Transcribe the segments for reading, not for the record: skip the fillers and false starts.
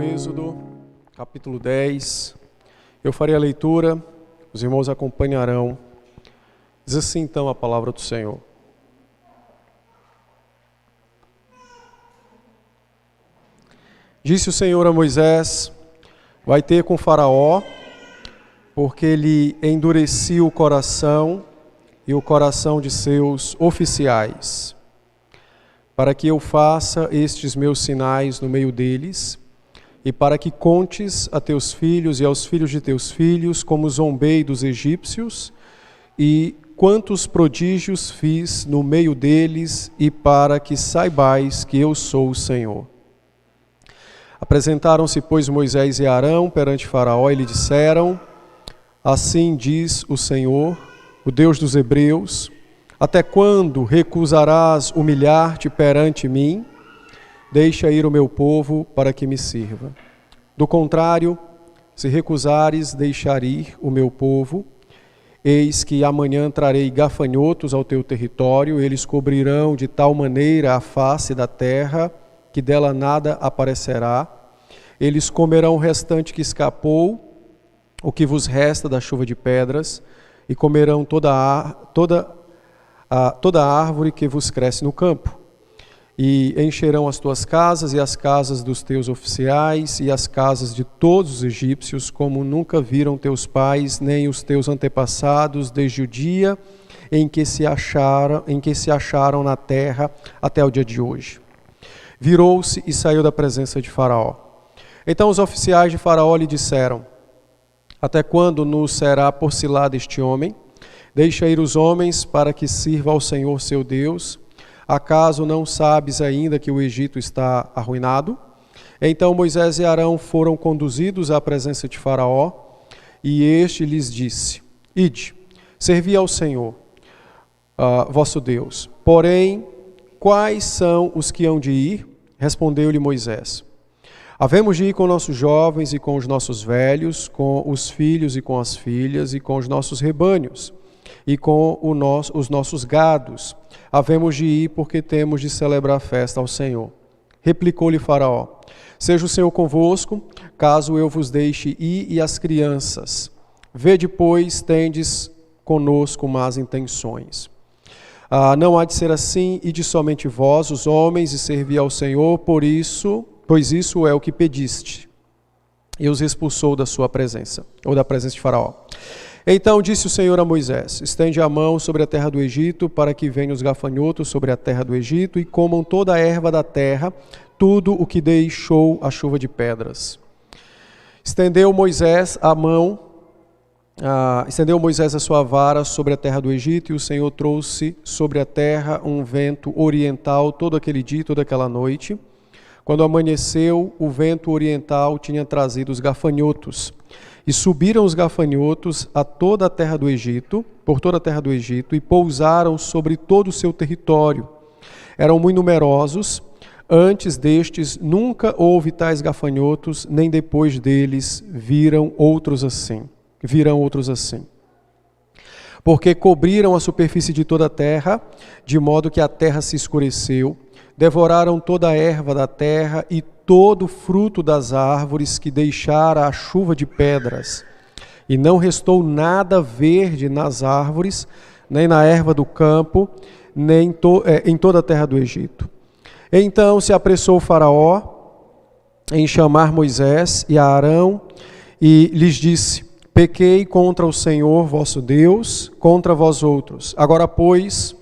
no Êxodo, capítulo 10. Eu farei a leitura, os irmãos acompanharão. Diz assim então a palavra do Senhor. Disse o Senhor a Moisés: vai ter com Faraó, porque ele endureciu o coração e o coração de seus oficiais, para que eu faça estes meus sinais no meio deles, e para que contes a teus filhos e aos filhos de teus filhos como zombei dos egípcios, e quantos prodígios fiz no meio deles, e para que saibais que eu sou o Senhor. Apresentaram-se, pois, Moisés e Arão perante Faraó e lhe disseram: assim diz o Senhor, o Deus dos Hebreus: até quando recusarás humilhar-te perante mim? Deixa ir o meu povo para que me sirva. Do contrário, se recusares deixar ir o meu povo, eis que amanhã trarei gafanhotos ao teu território, eles cobrirão de tal maneira a face da terra, que dela nada aparecerá. Eles comerão o restante que escapou, o que vos resta da chuva de pedras, e comerão toda a árvore que vos cresce no campo. E encherão as tuas casas e as casas dos teus oficiais e as casas de todos os egípcios, como nunca viram teus pais nem os teus antepassados desde o dia em que se acharam na terra até o dia de hoje. Virou-se e saiu da presença de Faraó. Então os oficiais de Faraó lhe disseram: até quando nos será por cilada este homem? Deixa ir os homens para que sirva ao Senhor seu Deus. Acaso não sabes ainda que o Egito está arruinado? Então Moisés e Arão foram conduzidos à presença de Faraó, e este lhes disse: ide, servi ao Senhor, vosso Deus. Porém, quais são os que hão de ir? Respondeu-lhe Moisés: havemos de ir com nossos jovens e com os nossos velhos, com os filhos e com as filhas, e com os nossos rebanhos, e com os nossos gados. Havemos de ir porque temos de celebrar festa ao Senhor. Replicou-lhe Faraó: seja o Senhor convosco, caso eu vos deixe ir e as crianças. Vede, pois, tendes conosco más intenções. Não há de ser assim, e de somente vós, os homens, e servi ao Senhor, pois isso é o que pediste. E os expulsou da sua presença, ou da presença de Faraó. Então disse o Senhor a Moisés: estende a mão sobre a terra do Egito, para que venham os gafanhotos sobre a terra do Egito, e comam toda a erva da terra, tudo o que deixou a chuva de pedras. Estendeu Moisés a sua vara sobre a terra do Egito, e o Senhor trouxe sobre a terra um vento oriental todo aquele dia e toda aquela noite. Quando amanheceu, o vento oriental tinha trazido os gafanhotos. E subiram os gafanhotos a toda a terra do Egito, por toda a terra do Egito, e pousaram sobre todo o seu território. Eram muito numerosos. Antes destes nunca houve tais gafanhotos, nem depois deles virão outros assim. Porque cobriram a superfície de toda a terra, de modo que a terra se escureceu. Devoraram toda a erva da terra e todo o fruto das árvores que deixara a chuva de pedras. E não restou nada verde nas árvores, nem na erva do campo, nem em toda a terra do Egito. Então se apressou o Faraó em chamar Moisés e Arão, e lhes disse: pequei contra o Senhor vosso Deus, contra vós outros. Agora, pois,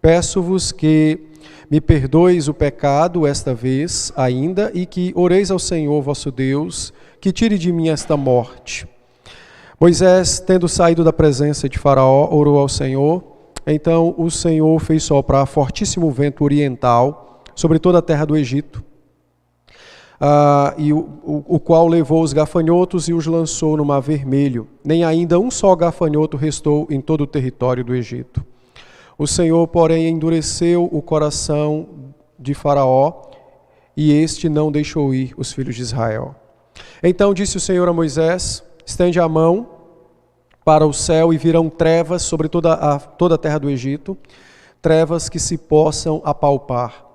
peço-vos que me perdoeis o pecado esta vez ainda, e que oreis ao Senhor vosso Deus, que tire de mim esta morte. Moisés, tendo saído da presença de Faraó, orou ao Senhor. Então o Senhor fez soprar fortíssimo vento oriental sobre toda a terra do Egito, o qual levou os gafanhotos e os lançou no Mar Vermelho. Nem ainda um só gafanhoto restou em todo o território do Egito. O Senhor, porém, endureceu o coração de Faraó, e este não deixou ir os filhos de Israel. Então disse o Senhor a Moisés: estende a mão para o céu, e virão trevas sobre toda a terra do Egito, trevas que se possam apalpar.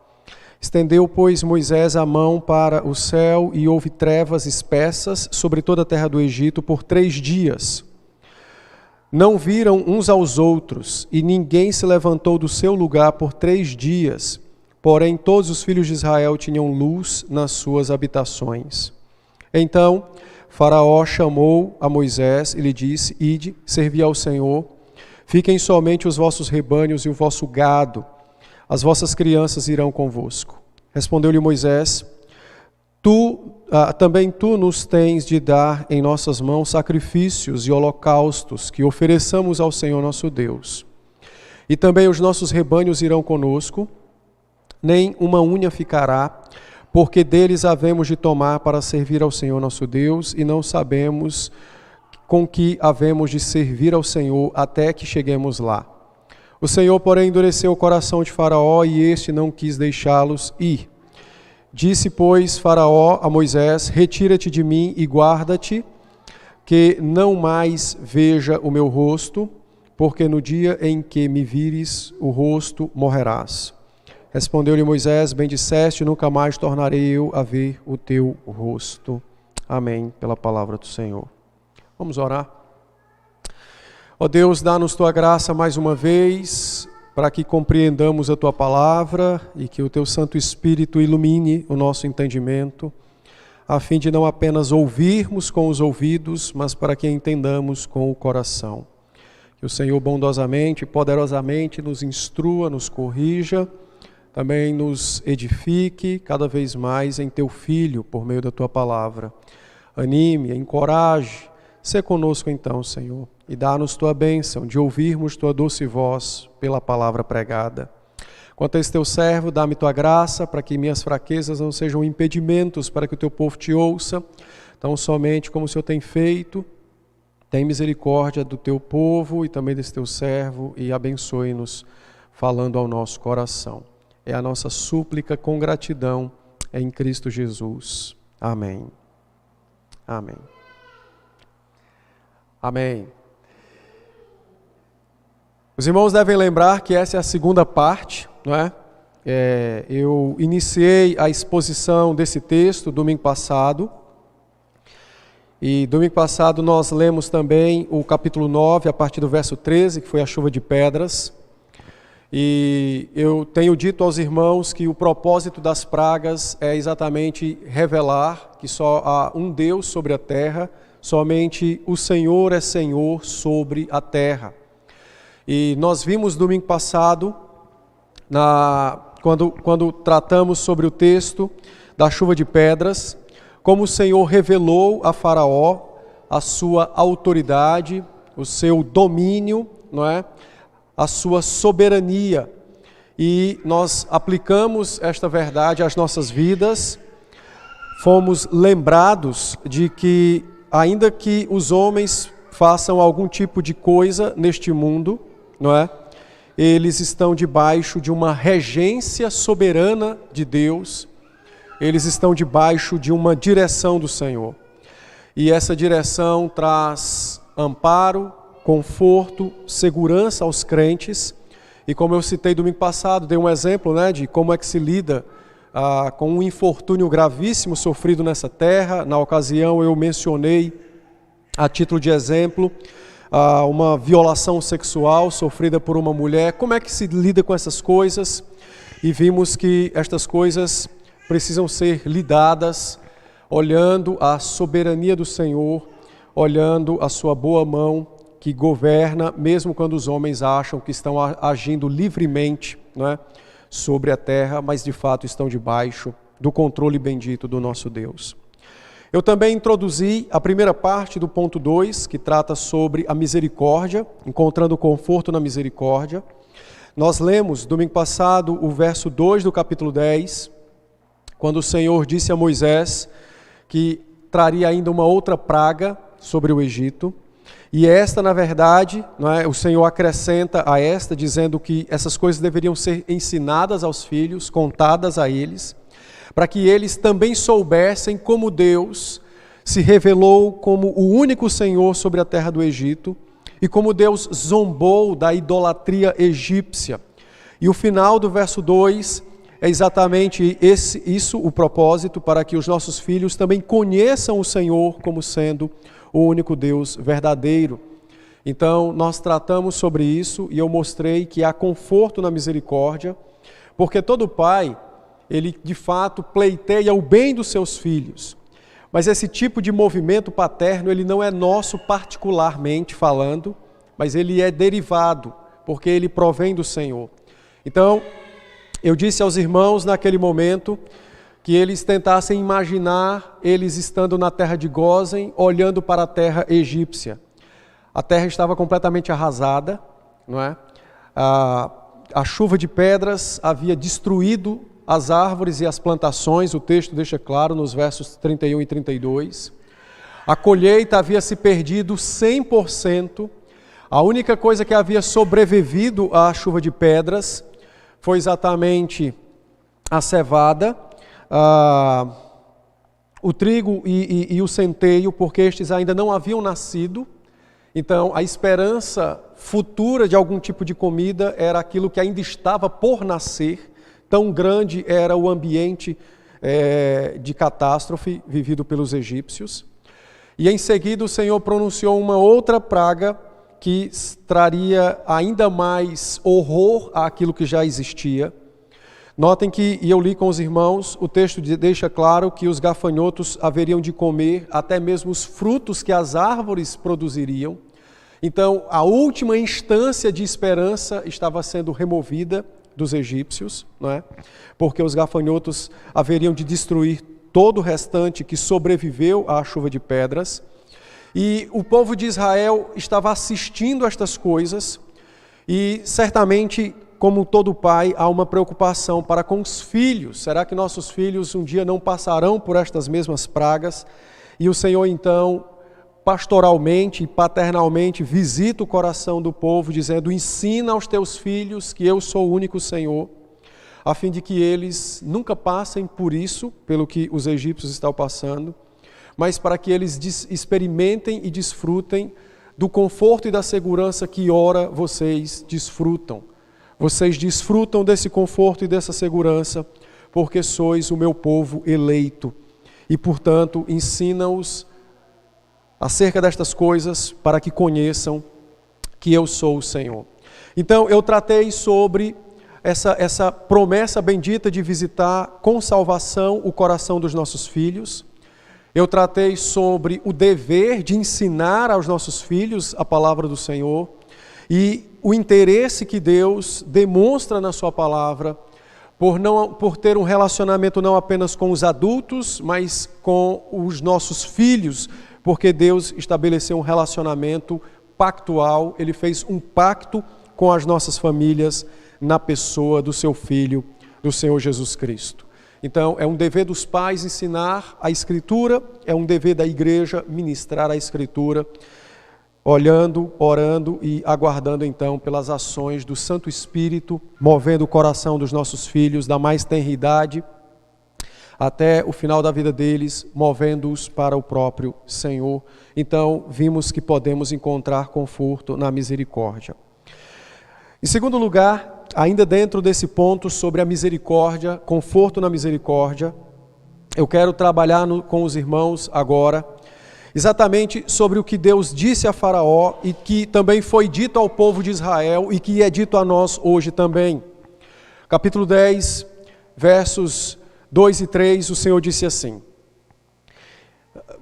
Estendeu, pois, Moisés a mão para o céu, e houve trevas espessas sobre toda a terra do Egito por 3 dias. Não viram uns aos outros, e ninguém se levantou do seu lugar por 3 dias. Porém, todos os filhos de Israel tinham luz nas suas habitações. Então, Faraó chamou a Moisés e lhe disse: Ide, servi ao Senhor, fiquem somente os vossos rebanhos e o vosso gado. As vossas crianças irão convosco. Respondeu-lhe Moisés: Também tu nos tens de dar em nossas mãos sacrifícios e holocaustos que ofereçamos ao Senhor nosso Deus. E também os nossos rebanhos irão conosco, nem uma unha ficará, porque deles havemos de tomar para servir ao Senhor nosso Deus, e não sabemos com que havemos de servir ao Senhor até que cheguemos lá. O Senhor, porém, endureceu o coração de Faraó, e este não quis deixá-los ir. Disse, pois, Faraó a Moisés: Retira-te de mim e guarda-te, que não mais veja o meu rosto, porque no dia em que me vires o rosto, morrerás. Respondeu-lhe Moisés: Bem disseste, nunca mais tornarei eu a ver o teu rosto. Amém, pela palavra do Senhor. Vamos orar. Ó Deus, dá-nos tua graça mais uma vez, para que compreendamos a tua palavra e que o teu Santo Espírito ilumine o nosso entendimento, a fim de não apenas ouvirmos com os ouvidos, mas para que entendamos com o coração. Que o Senhor bondosamente e poderosamente nos instrua, nos corrija, também nos edifique cada vez mais em teu Filho, por meio da tua palavra. Anime, encoraje, sê conosco então, Senhor, e dá-nos tua bênção de ouvirmos tua doce voz pela palavra pregada. Quanto a esse teu servo, dá-me tua graça para que minhas fraquezas não sejam impedimentos para que o teu povo te ouça, tão somente como o Senhor tem feito. Tem misericórdia do teu povo e também desse teu servo e abençoe-nos falando ao nosso coração. É a nossa súplica com gratidão em Cristo Jesus. Amém. Amém. Amém. Os irmãos devem lembrar que essa é a segunda parte, não é? Eu iniciei a exposição desse texto domingo passado. E domingo passado nós lemos também o capítulo 9, a partir do verso 13, que foi a chuva de pedras. E eu tenho dito aos irmãos que o propósito das pragas é exatamente revelar que só há um Deus sobre a terra, somente o Senhor é Senhor sobre a terra. E nós vimos domingo passado, quando tratamos sobre o texto da chuva de pedras, como o Senhor revelou a Faraó a sua autoridade, o seu domínio, não é? A sua soberania. E nós aplicamos esta verdade às nossas vidas, fomos lembrados de que, ainda que os homens façam algum tipo de coisa neste mundo, não é? Eles estão debaixo de uma regência soberana de Deus, eles estão debaixo de uma direção do Senhor. E essa direção traz amparo, conforto, segurança aos crentes. E como eu citei domingo passado, dei um exemplo, né, de como é que se lida com um infortúnio gravíssimo sofrido nessa terra. Na ocasião eu mencionei, a título de exemplo, uma violação sexual sofrida por uma mulher. Como é que se lida com essas coisas? E vimos que estas coisas precisam ser lidadas olhando a soberania do Senhor, olhando a sua boa mão que governa, mesmo quando os homens acham que estão agindo livremente, não é, sobre a terra, mas de fato estão debaixo do controle bendito do nosso Deus. Eu também introduzi a primeira parte do ponto 2, que trata sobre a misericórdia, encontrando conforto na misericórdia. Nós lemos, domingo passado, o verso 2 do capítulo 10, quando o Senhor disse a Moisés que traria ainda uma outra praga sobre o Egito. E esta, na verdade, não é, o Senhor acrescenta a esta, dizendo que essas coisas deveriam ser ensinadas aos filhos, contadas a eles, para que eles também soubessem como Deus se revelou como o único Senhor sobre a terra do Egito e como Deus zombou da idolatria egípcia. E o final do verso 2 é exatamente isso o propósito, para que os nossos filhos também conheçam o Senhor como sendo o único Deus verdadeiro. Então, nós tratamos sobre isso e eu mostrei que há conforto na misericórdia, porque todo pai, ele de fato pleiteia o bem dos seus filhos. Mas esse tipo de movimento paterno, ele não é nosso particularmente falando, mas ele é derivado, porque ele provém do Senhor. Então, eu disse aos irmãos naquele momento que eles tentassem imaginar eles estando na terra de Gósen, olhando para a terra egípcia. A terra estava completamente arrasada, não é? A chuva de pedras havia destruído as árvores e as plantações, o texto deixa claro nos versos 31 e 32. A colheita havia se perdido 100%. A única coisa que havia sobrevivido à chuva de pedras foi exatamente a cevada, o trigo e o centeio, porque estes ainda não haviam nascido. Então, a esperança futura de algum tipo de comida era aquilo que ainda estava por nascer. Tão grande era o ambiente de catástrofe vivido pelos egípcios. E em seguida o Senhor pronunciou uma outra praga que traria ainda mais horror àquilo que já existia. Notem que, e eu li com os irmãos, o texto deixa claro que os gafanhotos haveriam de comer até mesmo os frutos que as árvores produziriam. Então, a última instância de esperança estava sendo removida dos egípcios, não é? Porque os gafanhotos haveriam de destruir todo o restante que sobreviveu à chuva de pedras. E o povo de Israel estava assistindo a estas coisas e certamente, como todo pai, há uma preocupação para com os filhos. Será que nossos filhos um dia não passarão por estas mesmas pragas? E o Senhor então, pastoralmente e paternalmente, visita o coração do povo, dizendo: ensina aos teus filhos que eu sou o único Senhor, a fim de que eles nunca passem por isso, pelo que os egípcios estão passando, mas para que eles experimentem e desfrutem do conforto e da segurança que ora vocês desfrutam. Vocês desfrutam desse conforto e dessa segurança porque sois o meu povo eleito. E, portanto, ensina-os acerca destas coisas para que conheçam que eu sou o Senhor. Então, eu tratei sobre essa promessa bendita de visitar com salvação o coração dos nossos filhos. Eu tratei sobre o dever de ensinar aos nossos filhos a palavra do Senhor e o interesse que Deus demonstra na sua palavra por ter um relacionamento não apenas com os adultos, mas com os nossos filhos, porque Deus estabeleceu um relacionamento pactual, Ele fez um pacto com as nossas famílias na pessoa do seu Filho, do Senhor Jesus Cristo. Então, é um dever dos pais ensinar a Escritura, é um dever da igreja ministrar a Escritura, olhando, orando e aguardando então pelas ações do Santo Espírito, movendo o coração dos nossos filhos da mais tenra idade até o final da vida deles, movendo-os para o próprio Senhor. Então, vimos que podemos encontrar conforto na misericórdia. Em segundo lugar, ainda dentro desse ponto sobre a misericórdia, conforto na misericórdia, eu quero trabalhar com os irmãos agora, exatamente sobre o que Deus disse a Faraó e que também foi dito ao povo de Israel e que é dito a nós hoje também. Capítulo 10, versos 2 e 3, o Senhor disse assim.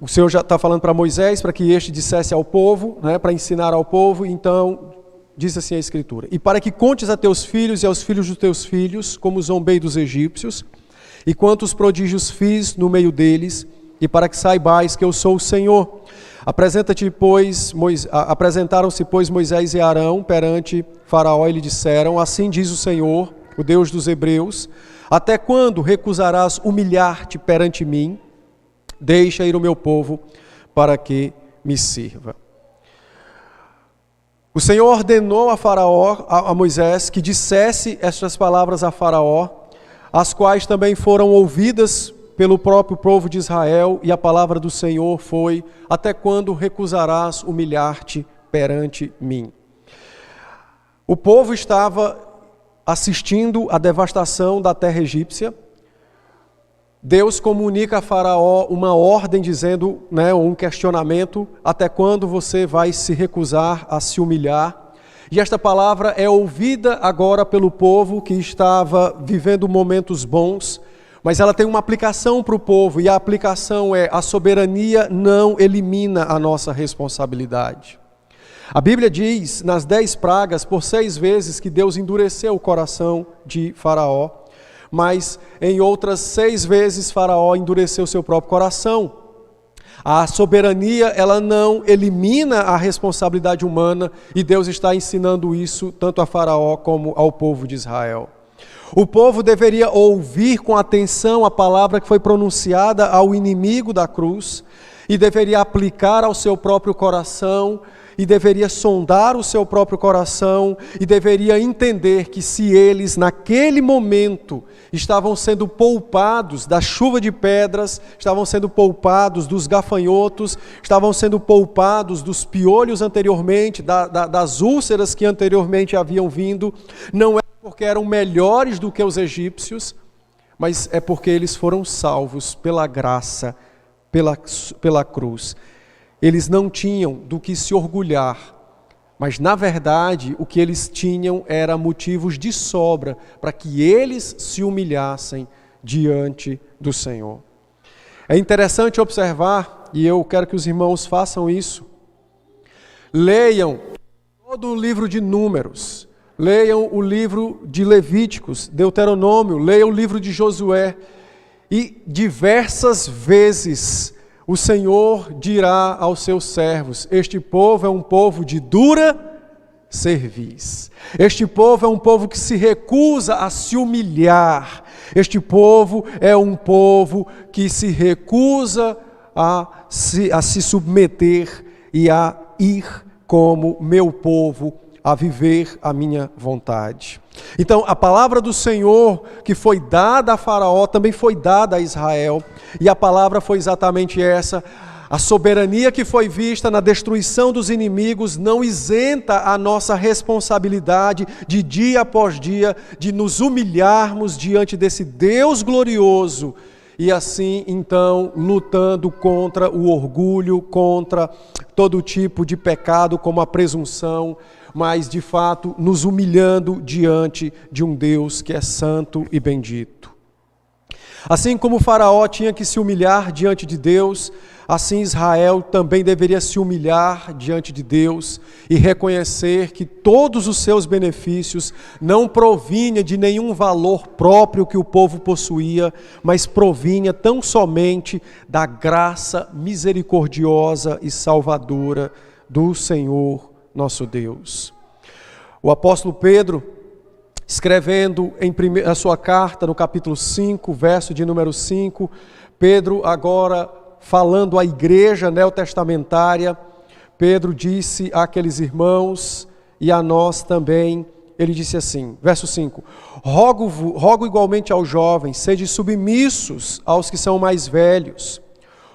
O Senhor já está falando para Moisés, para que este dissesse ao povo, né, para ensinar ao povo, então diz assim a Escritura: e para que contes a teus filhos e aos filhos dos teus filhos, como zombei dos egípcios, e quantos prodígios fiz no meio deles, e para que saibais que eu sou o Senhor. Apresentaram-se, pois, Moisés e Arão perante Faraó e lhe disseram: assim diz o Senhor, o Deus dos hebreus, até quando recusarás humilhar-te perante mim? Deixa ir o meu povo para que me sirva. O Senhor ordenou a Faraó, a Moisés, que dissesse estas palavras a Faraó, as quais também foram ouvidas pelo próprio povo de Israel, e a palavra do Senhor foi: até quando recusarás humilhar-te perante mim? O povo estava assistindo à devastação da terra egípcia, Deus comunica a Faraó uma ordem dizendo, um questionamento: até quando você vai se recusar a se humilhar? E esta palavra é ouvida agora pelo povo que estava vivendo momentos bons, mas ela tem uma aplicação para o povo, e a aplicação é: a soberania não elimina a nossa responsabilidade. A Bíblia diz, nas 10 pragas, por 6 vezes que Deus endureceu o coração de Faraó, mas em outras 6 vezes Faraó endureceu seu próprio coração. A soberania, ela não elimina a responsabilidade humana, e Deus está ensinando isso tanto a Faraó como ao povo de Israel. O povo deveria ouvir com atenção a palavra que foi pronunciada ao inimigo da cruz, e deveria aplicar ao seu próprio coração, e deveria sondar o seu próprio coração, e deveria entender que se eles, naquele momento, estavam sendo poupados da chuva de pedras, estavam sendo poupados dos gafanhotos, estavam sendo poupados dos piolhos anteriormente, das úlceras que anteriormente haviam vindo, não é porque eram melhores do que os egípcios, mas é porque eles foram salvos pela graça, pela cruz. Eles não tinham do que se orgulhar, mas na verdade o que eles tinham era motivos de sobra para que eles se humilhassem diante do Senhor. É interessante observar, e eu quero que os irmãos façam isso, leiam todo o livro de Números, leiam o livro de Levíticos, Deuteronômio, leiam o livro de Josué, e diversas vezes o Senhor dirá aos seus servos: este povo é um povo de dura cerviz. Este povo é um povo que se recusa a se humilhar. Este povo é um povo que se recusa a se submeter e a ir como meu povo, a viver a minha vontade. Então, a palavra do Senhor que foi dada a Faraó também foi dada a Israel, e a palavra foi exatamente essa: a soberania que foi vista na destruição dos inimigos não isenta a nossa responsabilidade de dia após dia, de nos humilharmos diante desse Deus glorioso, e assim, então, lutando contra o orgulho, contra todo tipo de pecado, como a presunção, mas de fato nos humilhando diante de um Deus que é santo e bendito. Assim como o Faraó tinha que se humilhar diante de Deus, assim Israel também deveria se humilhar diante de Deus e reconhecer que todos os seus benefícios não provinham de nenhum valor próprio que o povo possuía, mas provinha tão somente da graça misericordiosa e salvadora do Senhor nosso Deus. O apóstolo Pedro, escrevendo a sua carta no capítulo 5, verso de número 5, Pedro agora falando à igreja neotestamentária, Pedro disse àqueles irmãos e a nós também, ele disse assim, verso 5: rogo igualmente aos jovens, sede submissos aos que são mais velhos,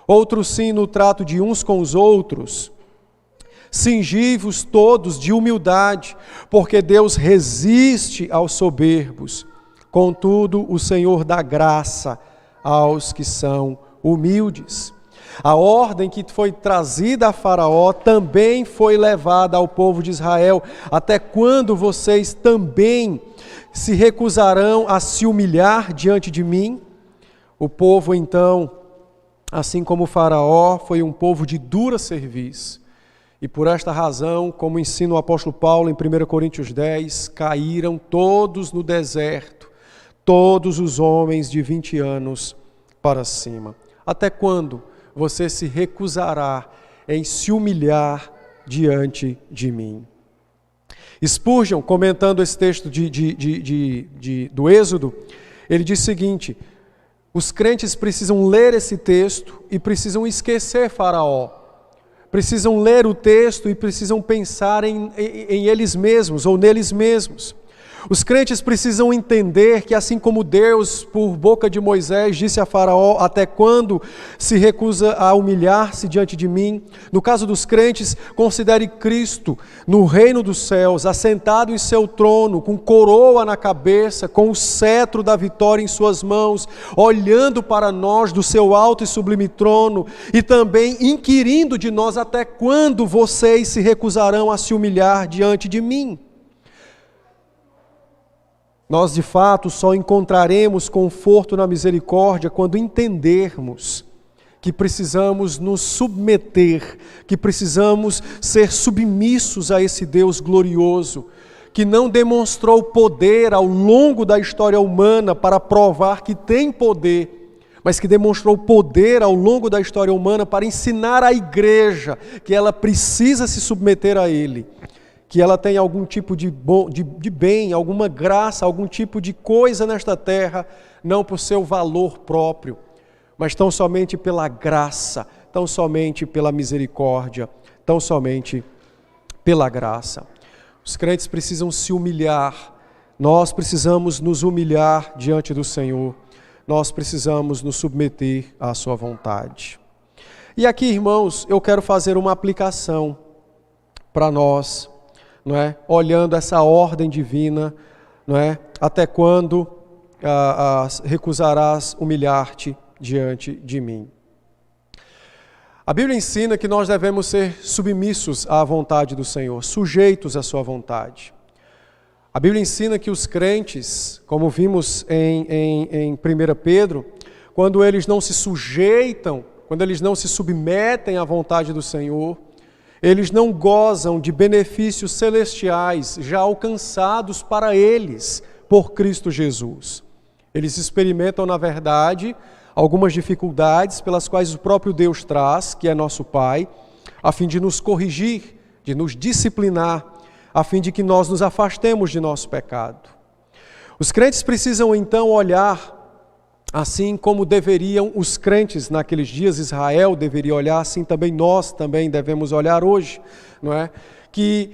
outros sim no trato de uns com os outros, cingi-vos todos de humildade, porque Deus resiste aos soberbos, contudo o Senhor dá graça aos que são humildes. A ordem que foi trazida a Faraó também foi levada ao povo de Israel: até quando vocês também se recusarão a se humilhar diante de mim? O povo então, assim como o Faraó, foi um povo de dura cerviz. E por esta razão, como ensina o apóstolo Paulo em 1 Coríntios 10, caíram todos no deserto, todos os homens de 20 anos para cima. Até quando você se recusará em se humilhar diante de mim? Spurgeon, comentando esse texto do Êxodo, ele diz o seguinte: os crentes precisam ler esse texto e precisam esquecer Faraó. Precisam ler o texto e precisam pensar em eles mesmos ou neles mesmos. Os crentes precisam entender que assim como Deus, por boca de Moisés, disse a Faraó, até quando se recusa a humilhar-se diante de mim? No caso dos crentes, considere Cristo no reino dos céus, assentado em seu trono, com coroa na cabeça, com o cetro da vitória em suas mãos, olhando para nós do seu alto e sublime trono e também inquirindo de nós até quando vocês se recusarão a se humilhar diante de mim. Nós, de fato, só encontraremos conforto na misericórdia quando entendermos que precisamos nos submeter, que precisamos ser submissos a esse Deus glorioso, que não demonstrou poder ao longo da história humana para provar que tem poder, mas que demonstrou poder ao longo da história humana para ensinar à igreja que ela precisa se submeter a Ele. Que ela tem algum tipo de bem, alguma graça, algum tipo de coisa nesta terra, não por seu valor próprio, mas tão somente pela graça, tão somente pela misericórdia, tão somente pela graça. Os crentes precisam se humilhar, nós precisamos nos humilhar diante do Senhor, nós precisamos nos submeter à sua vontade. E aqui, irmãos, eu quero fazer uma aplicação para nós, não é? Olhando essa ordem divina, não é? Até quando recusarás humilhar-te diante de mim? A Bíblia ensina que nós devemos ser submissos à vontade do Senhor, sujeitos à sua vontade. A Bíblia ensina que os crentes, como vimos em 1 Pedro, quando eles não se sujeitam, quando eles não se submetem à vontade do Senhor, eles não gozam de benefícios celestiais já alcançados para eles por Cristo Jesus. Eles experimentam, na verdade, algumas dificuldades pelas quais o próprio Deus traz, que é nosso Pai, a fim de nos corrigir, de nos disciplinar, a fim de que nós nos afastemos de nosso pecado. Os crentes precisam então olhar, assim como deveriam os crentes naqueles dias, Israel deveria olhar, assim também nós também devemos olhar hoje, não é? Que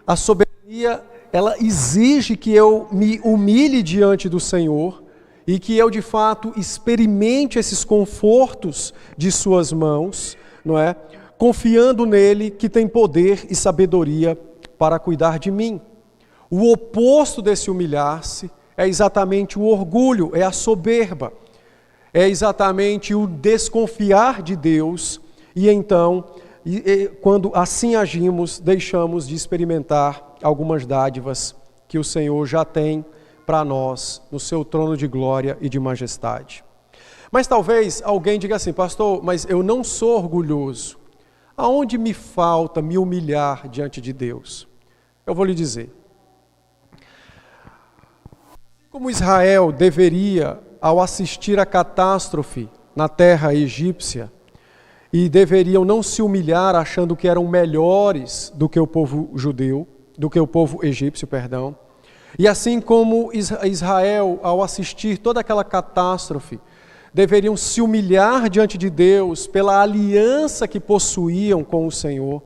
a soberania, ela exige que eu me humilhe diante do Senhor e que eu de fato experimente esses confortos de suas mãos, não é? Confiando nele que tem poder e sabedoria para cuidar de mim. O oposto desse humilhar-se é exatamente o orgulho, é a soberba. É exatamente o desconfiar de Deus e então, quando assim agimos, deixamos de experimentar algumas dádivas que o Senhor já tem para nós no seu trono de glória e de majestade. Mas talvez alguém diga assim, pastor, mas eu não sou orgulhoso. Aonde me falta me humilhar diante de Deus? Eu vou lhe dizer. Como Israel deveria, ao assistir à catástrofe na terra egípcia, e deveriam não se humilhar achando que eram melhores do que o povo judeu, do que o povo egípcio, perdão. E assim como Israel, ao assistir toda aquela catástrofe, deveriam se humilhar diante de Deus pela aliança que possuíam com o Senhor,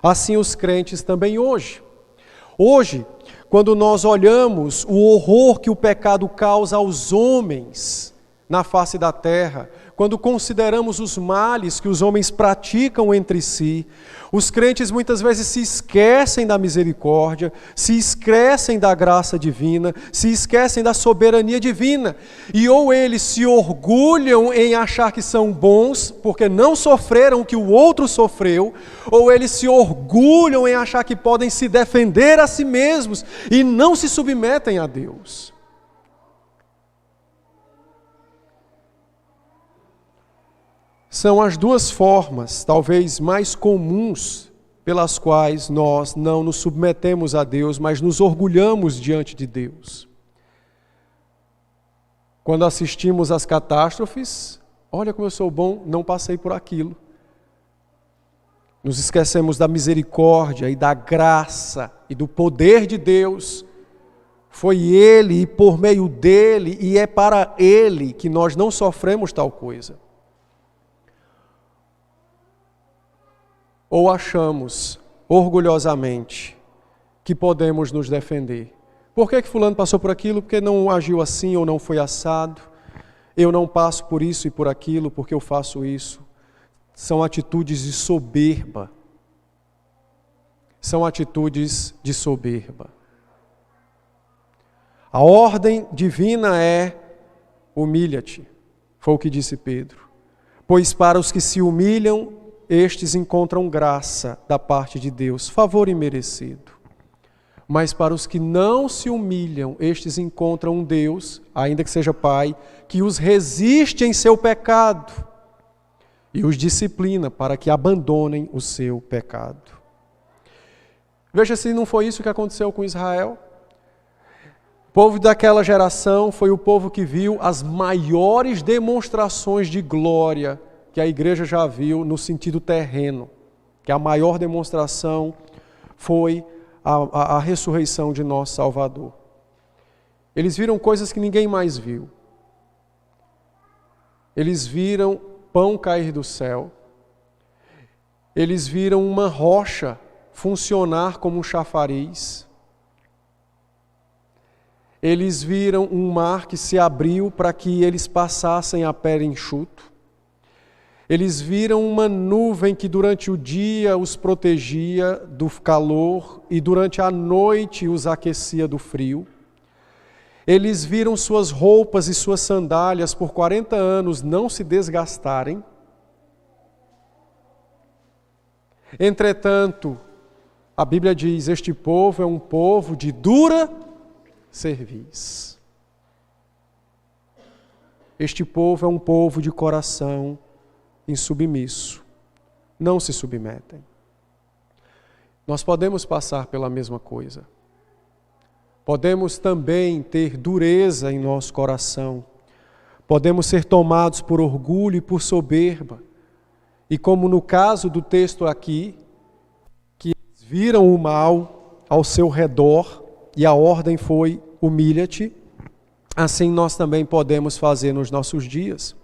assim os crentes também hoje. Hoje, quando nós olhamos o horror que o pecado causa aos homens na face da terra, quando consideramos os males que os homens praticam entre si, os crentes muitas vezes se esquecem da misericórdia, se esquecem da graça divina, se esquecem da soberania divina. E ou eles se orgulham em achar que são bons, porque não sofreram o que o outro sofreu, ou eles se orgulham em achar que podem se defender a si mesmos e não se submetem a Deus. São as duas formas, talvez mais comuns, pelas quais nós não nos submetemos a Deus, mas nos orgulhamos diante de Deus. Quando assistimos às catástrofes, olha como eu sou bom, não passei por aquilo. Nos esquecemos da misericórdia e da graça e do poder de Deus. Foi Ele e por meio dEle e é para Ele que nós não sofremos tal coisa. Ou achamos orgulhosamente que podemos nos defender. Por que fulano passou por aquilo? Porque não agiu assim ou não foi assado. Eu não passo por isso e por aquilo porque eu faço isso. São atitudes de soberba. São atitudes de soberba. A ordem divina é: humilha-te. Foi o que disse Pedro. Pois para os que se humilham, estes encontram graça da parte de Deus, favor imerecido. Mas para os que não se humilham, estes encontram um Deus, ainda que seja Pai, que os resiste em seu pecado e os disciplina para que abandonem o seu pecado. Veja se não foi isso que aconteceu com Israel. O povo daquela geração foi o povo que viu as maiores demonstrações de glória que a igreja já viu no sentido terreno. Que a maior demonstração foi a ressurreição de nosso Salvador. Eles viram coisas que ninguém mais viu. Eles viram pão cair do céu. Eles viram uma rocha funcionar como um chafariz. Eles viram um mar que se abriu para que eles passassem a pé enxuto. Eles viram uma nuvem que durante o dia os protegia do calor e durante a noite os aquecia do frio. Eles viram suas roupas e suas sandálias por 40 anos não se desgastarem. Entretanto, a Bíblia diz: este povo é um povo de dura cerviz. Este povo é um povo de coração insubmisso. Não se submetem. Nós podemos passar pela mesma coisa. Podemos também ter dureza em nosso coração. Podemos ser tomados por orgulho e por soberba. E como no caso do texto aqui, que eles viram o mal ao seu redor, e a ordem foi: humilha-te. Assim nós também podemos fazer nos nossos dias.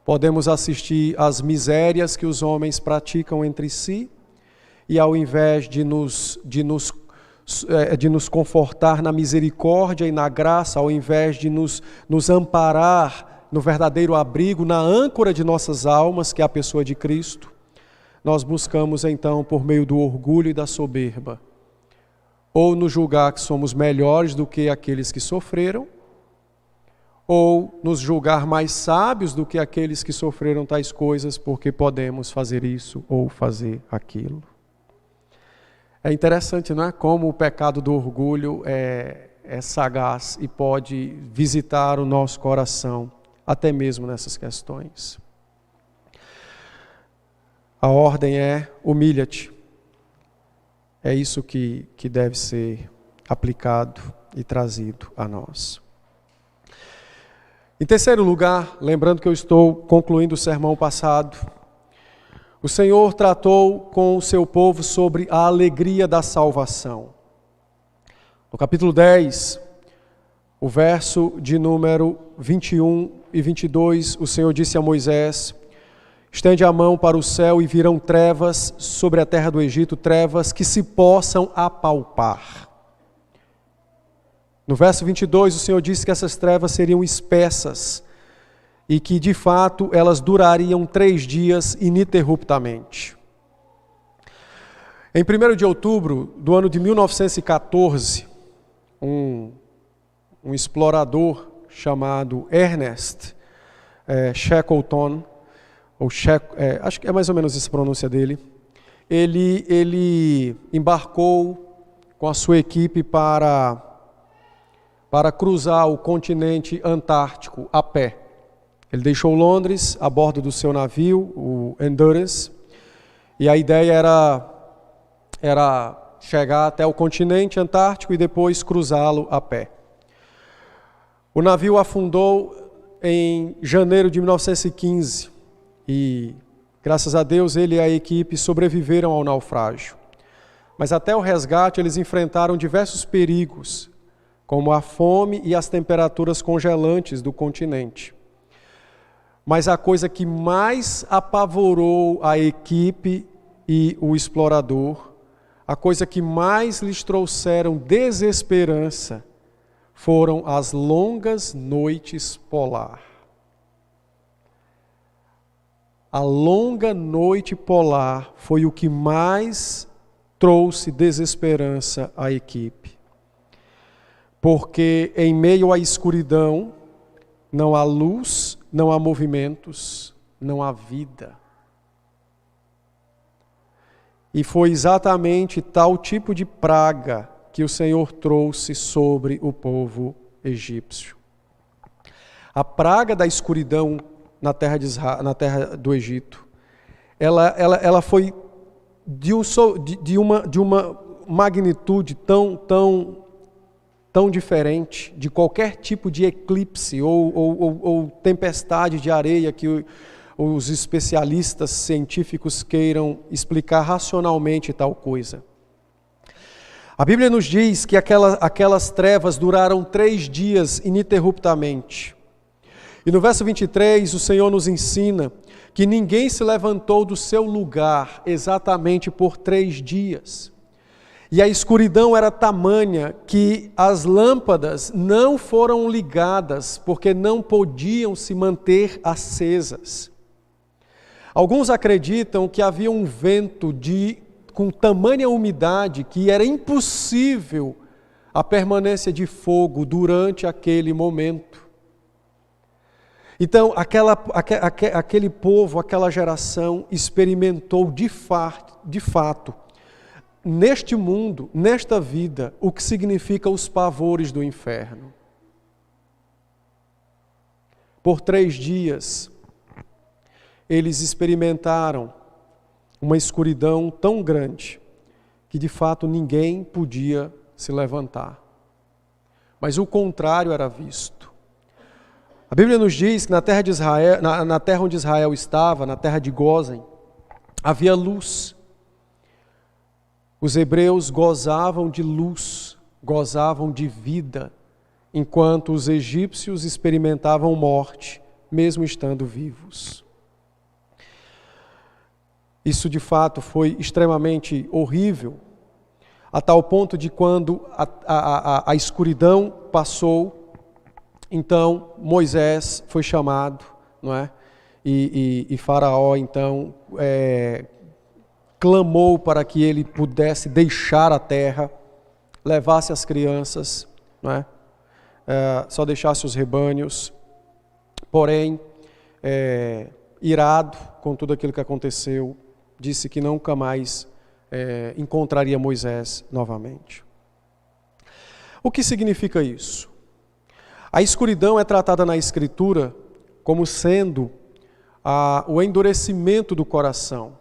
Podemos assistir às misérias que os homens praticam entre si, e ao invés de nos confortar na misericórdia e na graça, ao invés de nos amparar no verdadeiro abrigo, na âncora de nossas almas, que é a pessoa de Cristo, nós buscamos então, por meio do orgulho e da soberba, ou nos julgar que somos melhores do que aqueles que sofreram, ou nos julgar mais sábios do que aqueles que sofreram tais coisas, porque podemos fazer isso ou fazer aquilo. É interessante, não é? Como o pecado do orgulho é sagaz e pode visitar o nosso coração, até mesmo nessas questões. A ordem é: humilha-te. É isso que deve ser aplicado e trazido a nós. Em terceiro lugar, lembrando que eu estou concluindo o sermão passado, o Senhor tratou com o seu povo sobre a alegria da salvação. No capítulo 10, o verso de número 21 e 22, o Senhor disse a Moisés: estende a mão para o céu e virão trevas sobre a terra do Egito, trevas que se possam apalpar. No verso 22, o Senhor disse que essas trevas seriam espessas e que, de fato, elas durariam 3 dias ininterruptamente. Em 1º de outubro do ano de 1914, um explorador chamado Ernest Shackleton, acho que é mais ou menos essa a pronúncia dele, ele embarcou com a sua equipe para cruzar o continente antártico a pé. Ele deixou Londres a bordo do seu navio, o Endurance, e a ideia era chegar até o continente antártico e depois cruzá-lo a pé. O navio afundou em janeiro de 1915 e, graças a Deus, ele e a equipe sobreviveram ao naufrágio. Mas até o resgate eles enfrentaram diversos perigos, como a fome e as temperaturas congelantes do continente. Mas a coisa que mais apavorou a equipe e o explorador, a coisa que mais lhes trouxeram desesperança foram as longas noites polar. A longa noite polar foi o que mais trouxe desesperança à equipe. Porque em meio à escuridão, não há luz, não há movimentos, não há vida. E foi exatamente tal tipo de praga que o Senhor trouxe sobre o povo egípcio. A praga da escuridão na terra do Egito, ela foi de uma magnitude tão diferente de qualquer tipo de eclipse ou tempestade de areia que os especialistas científicos queiram explicar racionalmente tal coisa. A Bíblia nos diz que aquelas trevas duraram 3 dias ininterruptamente. E no verso 23, o Senhor nos ensina que ninguém se levantou do seu lugar exatamente por 3 dias. E a escuridão era tamanha que as lâmpadas não foram ligadas, porque não podiam se manter acesas. Alguns acreditam que havia um vento com tamanha umidade que era impossível a permanência de fogo durante aquele momento. Então, aquele povo, aquela geração experimentou de fato, neste mundo, nesta vida, o que significa os pavores do inferno. Por 3 dias, eles experimentaram uma escuridão tão grande que de fato ninguém podia se levantar. Mas o contrário era visto. A Bíblia nos diz que na terra de Israel, na terra onde Israel estava, na terra de Gósen, havia luz. Os hebreus gozavam de luz, gozavam de vida, enquanto os egípcios experimentavam morte, mesmo estando vivos. Isso de fato foi extremamente horrível, a tal ponto de quando a escuridão passou, então Moisés foi chamado, não é? E Faraó então clamou para que ele pudesse deixar a terra, levasse as crianças, não é? Só deixasse os rebanhos. Porém, irado com tudo aquilo que aconteceu, disse que nunca mais encontraria Moisés novamente. O que significa isso? A escuridão é tratada na Escritura como sendo o endurecimento do coração.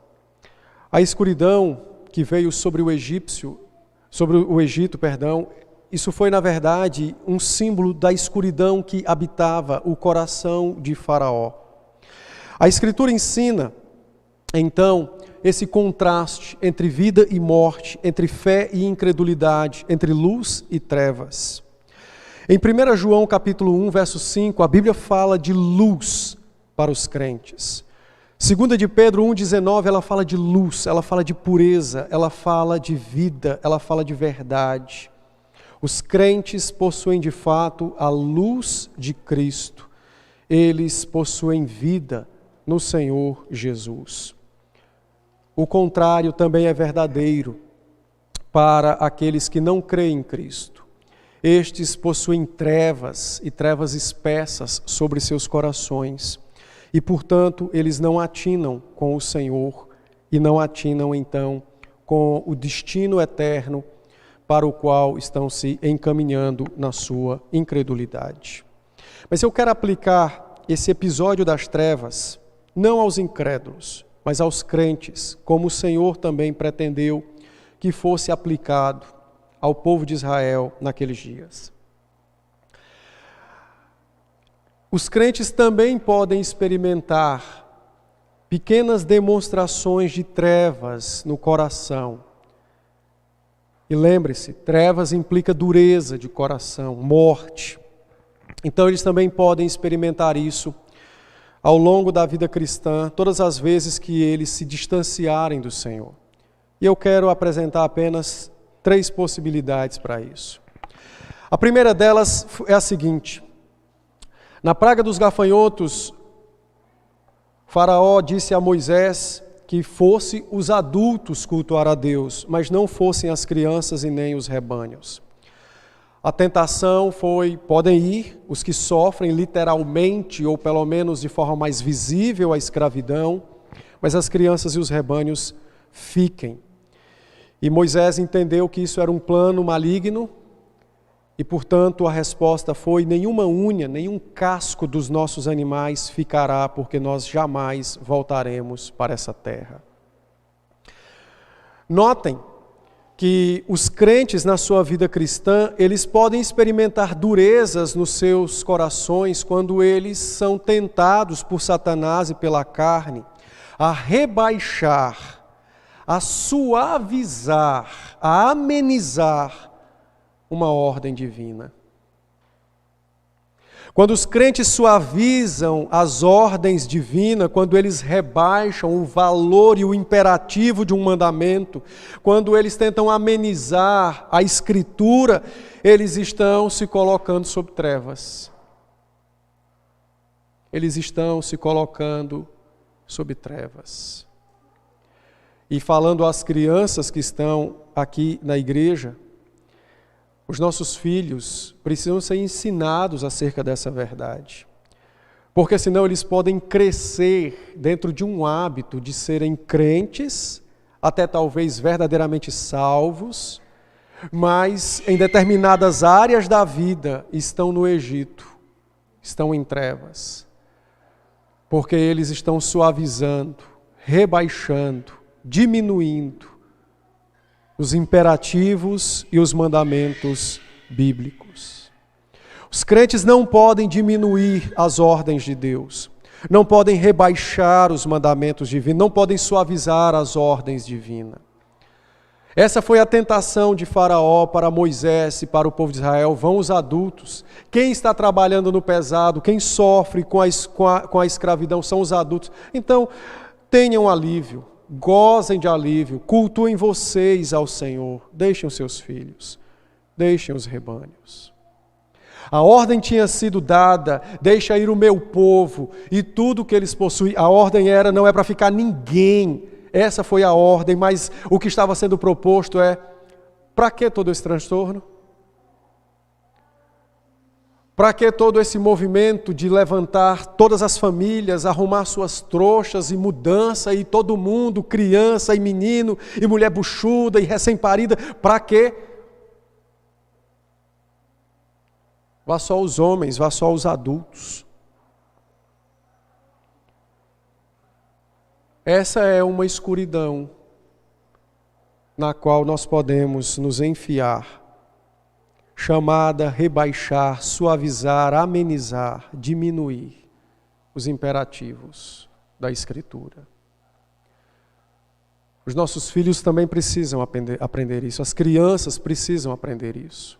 A escuridão que veio sobre o Egito, isso foi na verdade um símbolo da escuridão que habitava o coração de Faraó. A Escritura ensina, então, esse contraste entre vida e morte, entre fé e incredulidade, entre luz e trevas. Em 1 João capítulo 1, verso 5, a Bíblia fala de luz para os crentes. 2 de Pedro 1,19, ela fala de luz, ela fala de pureza, ela fala de vida, ela fala de verdade. Os crentes possuem de fato a luz de Cristo. Eles possuem vida no Senhor Jesus. O contrário também é verdadeiro para aqueles que não creem em Cristo. Estes possuem trevas e trevas espessas sobre seus corações e, portanto, eles não atinam com o Senhor e não atinam, então, com o destino eterno para o qual estão se encaminhando na sua incredulidade. Mas eu quero aplicar esse episódio das trevas não aos incrédulos, mas aos crentes, como o Senhor também pretendeu que fosse aplicado ao povo de Israel naqueles dias. Os crentes também podem experimentar pequenas demonstrações de trevas no coração. E lembre-se, trevas implica dureza de coração, morte. Então eles também podem experimentar isso ao longo da vida cristã, todas as vezes que eles se distanciarem do Senhor. E eu quero apresentar apenas 3 possibilidades para isso. A primeira delas é a seguinte: na praga dos gafanhotos, Faraó disse a Moisés que fosse os adultos cultuar a Deus, mas não fossem as crianças e nem os rebanhos. A tentação foi: podem ir os que sofrem literalmente, ou pelo menos de forma mais visível, a escravidão, mas as crianças e os rebanhos fiquem. E Moisés entendeu que isso era um plano maligno, e portanto a resposta foi: nenhuma unha, nenhum casco dos nossos animais ficará, porque nós jamais voltaremos para essa terra. Notem que os crentes na sua vida cristã, eles podem experimentar durezas nos seus corações quando eles são tentados por Satanás e pela carne a rebaixar, a suavizar, a amenizar uma ordem divina. Quando os crentes suavizam as ordens divinas, quando eles rebaixam o valor e o imperativo de um mandamento, quando eles tentam amenizar a Escritura, eles estão se colocando sob trevas. Eles estão se colocando sob trevas. E falando às crianças que estão aqui na igreja, os nossos filhos precisam ser ensinados acerca dessa verdade. Porque senão eles podem crescer dentro de um hábito de serem crentes, até talvez verdadeiramente salvos, mas em determinadas áreas da vida estão no Egito, estão em trevas. Porque eles estão suavizando, rebaixando, diminuindo os imperativos e os mandamentos bíblicos. Os crentes não podem diminuir as ordens de Deus, não podem rebaixar os mandamentos divinos, não podem suavizar as ordens divinas. Essa foi a tentação de Faraó para Moisés e para o povo de Israel: vão os adultos. Quem está trabalhando no pesado, quem sofre com a escravidão são os adultos. Então, tenham alívio. Gozem de alívio, cultuem vocês ao Senhor, deixem os seus filhos, deixem os rebanhos. A ordem tinha sido dada: deixa ir o meu povo e tudo que eles possuem. A ordem era: não é para ficar ninguém. Essa foi a ordem, mas o que estava sendo proposto é: para que todo esse transtorno? Para que todo esse movimento de levantar todas as famílias, arrumar suas trouxas e mudança, e todo mundo, criança e menino, e mulher buchuda e recém-parida, para quê? Vá só os homens, vá só os adultos. Essa é uma escuridão na qual nós podemos nos enfiar, chamada rebaixar, suavizar, amenizar, diminuir os imperativos da Escritura. Os nossos filhos também precisam aprender isso, as crianças precisam aprender isso.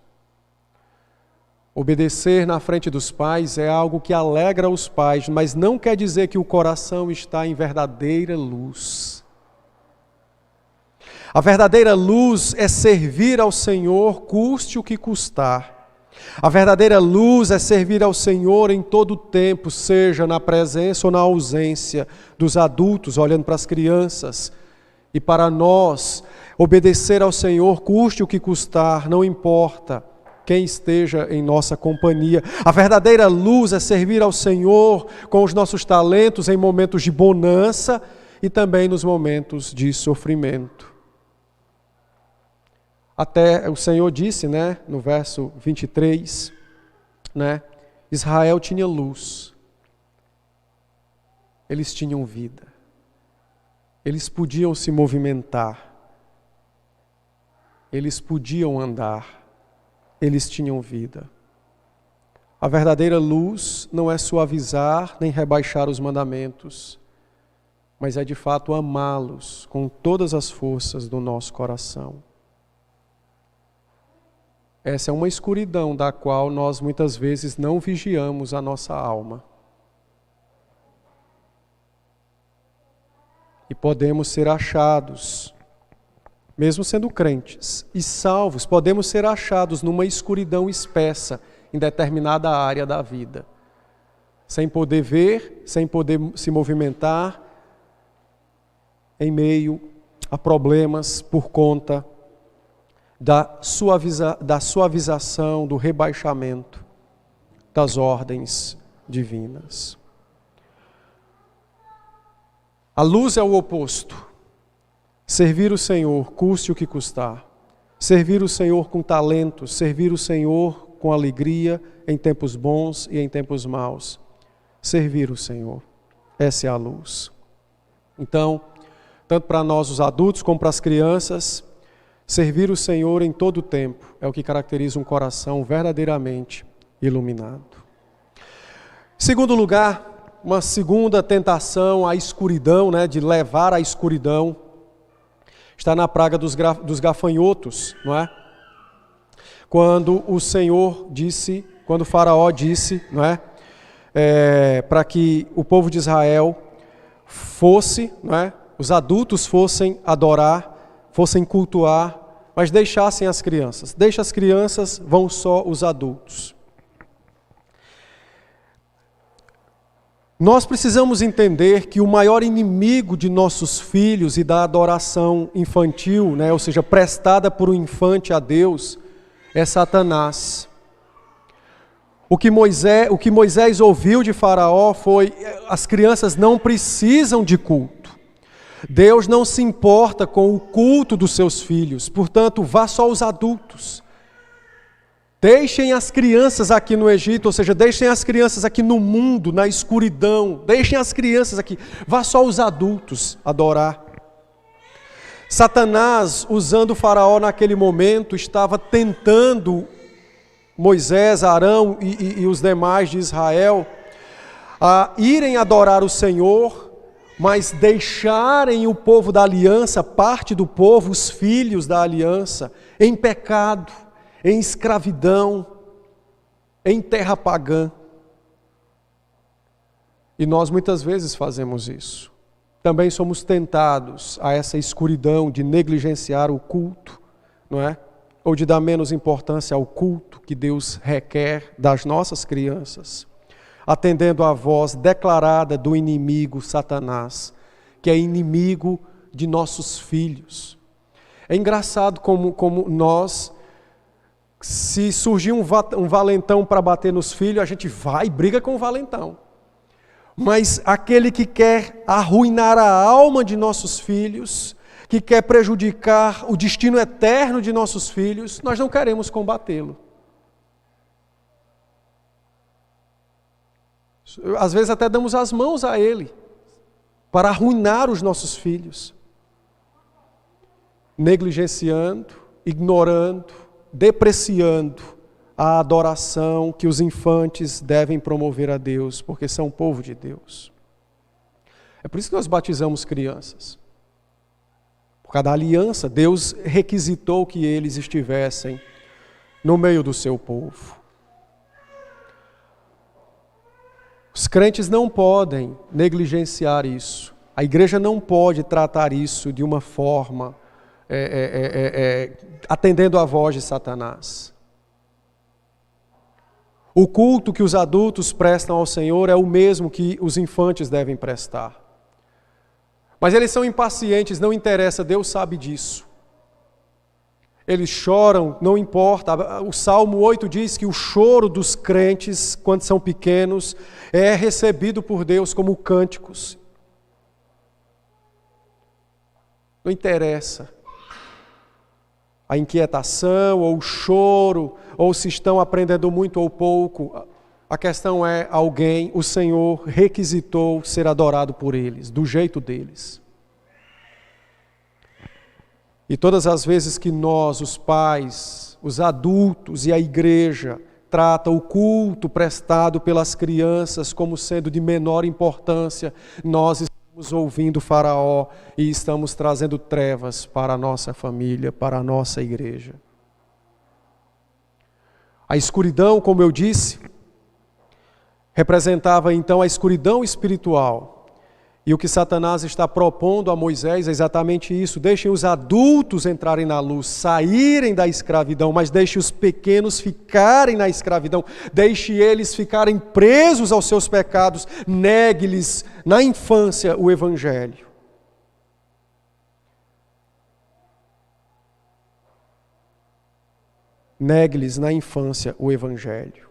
Obedecer na frente dos pais é algo que alegra os pais, mas não quer dizer que o coração está em verdadeira luz. A verdadeira luz é servir ao Senhor, custe o que custar. A verdadeira luz é servir ao Senhor em todo o tempo, seja na presença ou na ausência dos adultos, olhando para as crianças. E para nós, obedecer ao Senhor, custe o que custar, não importa quem esteja em nossa companhia. A verdadeira luz é servir ao Senhor com os nossos talentos em momentos de bonança e também nos momentos de sofrimento. Até o Senhor disse, no verso 23, Israel tinha luz, eles tinham vida, eles podiam se movimentar, eles podiam andar, eles tinham vida. A verdadeira luz não é suavizar nem rebaixar os mandamentos, mas é de fato amá-los com todas as forças do nosso coração. Essa é uma escuridão da qual nós muitas vezes não vigiamos a nossa alma. E podemos ser achados mesmo sendo crentes e salvos, podemos ser achados numa escuridão espessa em determinada área da vida, sem poder ver, sem poder se movimentar, em meio a problemas por conta da suavização, do rebaixamento das ordens divinas. A luz é o oposto. Servir o Senhor, custe o que custar. Servir o Senhor com talento, servir o Senhor com alegria em tempos bons e em tempos maus. Servir o Senhor. Essa é a luz. Então, tanto para nós os adultos como para as crianças, servir o Senhor em todo o tempo é o que caracteriza um coração verdadeiramente iluminado. Em segundo lugar, uma segunda tentação, a escuridão, de levar à escuridão, está na praga dos gafanhotos, não é? Quando o Senhor disse, quando o faraó disse, não é? Para que o povo de Israel fosse, não é? Os adultos fossem adorar, fossem cultuar, mas deixassem as crianças. Deixa as crianças, vão só os adultos. Nós precisamos entender que o maior inimigo de nossos filhos e da adoração infantil, ou seja, prestada por um infante a Deus, é Satanás. O que Moisés ouviu de Faraó foi: as crianças não precisam de culto. Deus não se importa com o culto dos seus filhos, portanto, vá só os adultos. Deixem as crianças aqui no Egito, ou seja, deixem as crianças aqui no mundo, na escuridão. Deixem as crianças aqui, vá só os adultos adorar. Satanás, usando o faraó naquele momento, estava tentando Moisés, Arão e os demais de Israel a irem adorar o Senhor, mas deixarem o povo da aliança, parte do povo, os filhos da aliança, em pecado, em escravidão, em terra pagã. E nós muitas vezes fazemos isso. Também somos tentados a essa escuridão de negligenciar o culto, não é? Ou de dar menos importância ao culto que Deus requer das nossas crianças, atendendo à voz declarada do inimigo Satanás, que é inimigo de nossos filhos. É engraçado como nós, se surgir um valentão para bater nos filhos, a gente vai e briga com o valentão. Mas aquele que quer arruinar a alma de nossos filhos, que quer prejudicar o destino eterno de nossos filhos, nós não queremos combatê-lo. Às vezes até damos as mãos a ele, para arruinar os nossos filhos, negligenciando, ignorando, depreciando a adoração que os infantes devem promover a Deus, porque são povo de Deus. É por isso que nós batizamos crianças. Por causa da aliança, Deus requisitou que eles estivessem no meio do seu povo. Os crentes não podem negligenciar isso. A igreja não pode tratar isso de uma forma atendendo à voz de Satanás. O culto que os adultos prestam ao Senhor é o mesmo que os infantes devem prestar. Mas eles são impacientes, não interessa, Deus sabe disso. Eles choram, não importa. O Salmo 8 diz que o choro dos crentes, quando são pequenos, é recebido por Deus como cânticos. Não interessa a inquietação, ou o choro, ou se estão aprendendo muito ou pouco. A questão é alguém, o Senhor requisitou ser adorado por eles, do jeito deles. E todas as vezes que nós, os pais, os adultos e a igreja, trata o culto prestado pelas crianças como sendo de menor importância, nós estamos ouvindo Faraó e estamos trazendo trevas para a nossa família, para a nossa igreja. A escuridão, como eu disse, representava então a escuridão espiritual. E o que Satanás está propondo a Moisés é exatamente isso: deixem os adultos entrarem na luz, saírem da escravidão, mas deixe os pequenos ficarem na escravidão, deixe eles ficarem presos aos seus pecados, negue-lhes na infância o Evangelho. Negue-lhes na infância o Evangelho.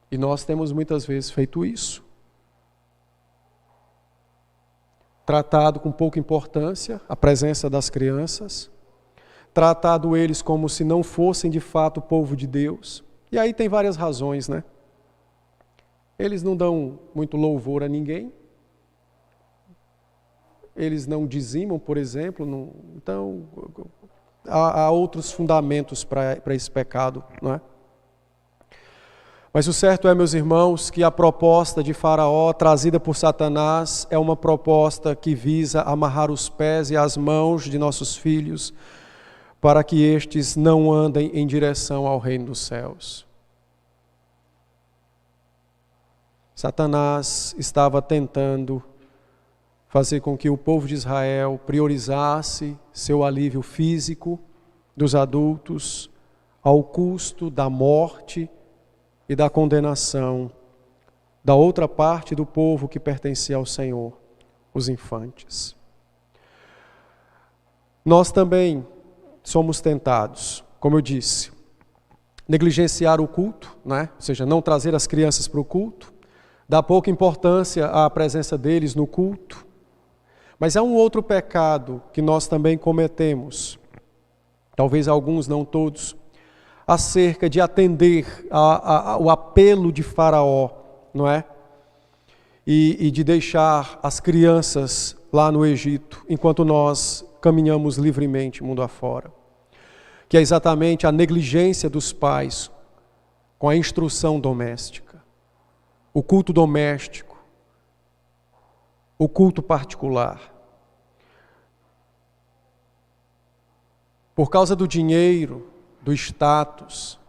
E nós temos muitas vezes feito isso. Tratado com pouca importância a presença das crianças, tratado eles como se não fossem de fato o povo de Deus. E aí tem várias razões, né? Eles não dão muito louvor a ninguém, eles não dizimam, por exemplo, então há outros fundamentos para esse pecado, não é? Mas o certo é, meus irmãos, que a proposta de Faraó, trazida por Satanás, é uma proposta que visa amarrar os pés e as mãos de nossos filhos, para que estes não andem em direção ao reino dos céus. Satanás estava tentando fazer com que o povo de Israel priorizasse seu alívio físico dos adultos ao custo da morte e da condenação da outra parte do povo que pertencia ao Senhor, os infantes. Nós também somos tentados, como eu disse, negligenciar o culto, né? Ou seja, não trazer as crianças para o culto, dar pouca importância à presença deles no culto. Mas há um outro pecado que nós também cometemos, talvez alguns, não todos, acerca de atender ao apelo de Faraó, não é? E de deixar as crianças lá no Egito, enquanto nós caminhamos livremente mundo afora. Que é exatamente a negligência dos pais com a instrução doméstica, o culto doméstico, o culto particular. Por causa do dinheiro, do status,